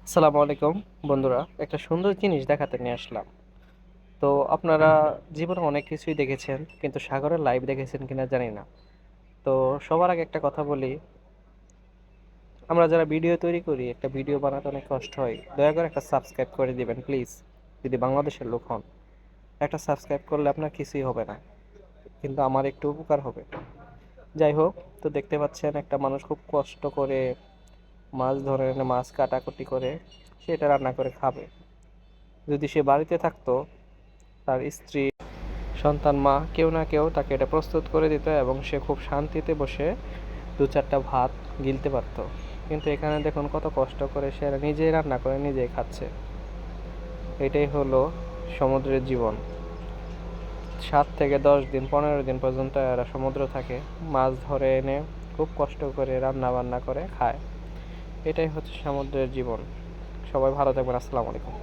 আসসালামু আলাইকুম বন্ধুরা, একটা সুন্দর জিনিস দেখাতে নিয়ে আসলাম। তো আপনারা জীবনে অনেক কিছুই দেখেছেন, কিন্তু সাগরের লাইভ দেখেছেন কিনা জানি না। তো সবার আগে একটা কথা বলি, আমরা যারা ভিডিও তৈরি করি, একটা ভিডিও বানাতে অনেক কষ্ট হয়। দয়া করে একটা সাবস্ক্রাইব করে দিবেন প্লিজ। যদি বাংলাদেশের লোক হন, একটা সাবস্ক্রাইব করলে আপনার কিছুই হবে না, কিন্তু আমার একটু উপকার হবে। যাই হোক, তো দেখতে পাচ্ছেন একটা মানুষ খুব কষ্ট করে মাছ ধরে এনে মাছ কাটাকুটি করে সেটা রান্না করে খাবে। যদি সে বাড়িতে থাকতো, তার স্ত্রী, সন্তান, মা, কেউ না কেউ তাকে এটা প্রস্তুত করে দিত এবং সে খুব শান্তিতে বসে দু চারটা ভাত গিলতে পারত। কিন্তু এখানে দেখুন কত কষ্ট করে সে নিজেই রান্না করে নিজেই খাচ্ছে। এটাই হলো সমুদ্রের জীবন। 7 থেকে 10 দিন, 15 দিন পর্যন্ত এরা সমুদ্র থাকে, মাছ ধরে এনে খুব কষ্ট করে রান্না বান্না করে খায়। এটাই হচ্ছে সমুদ্রের জীবন। সবাই ভালো থাকবেন। আসসালামু আলাইকুম।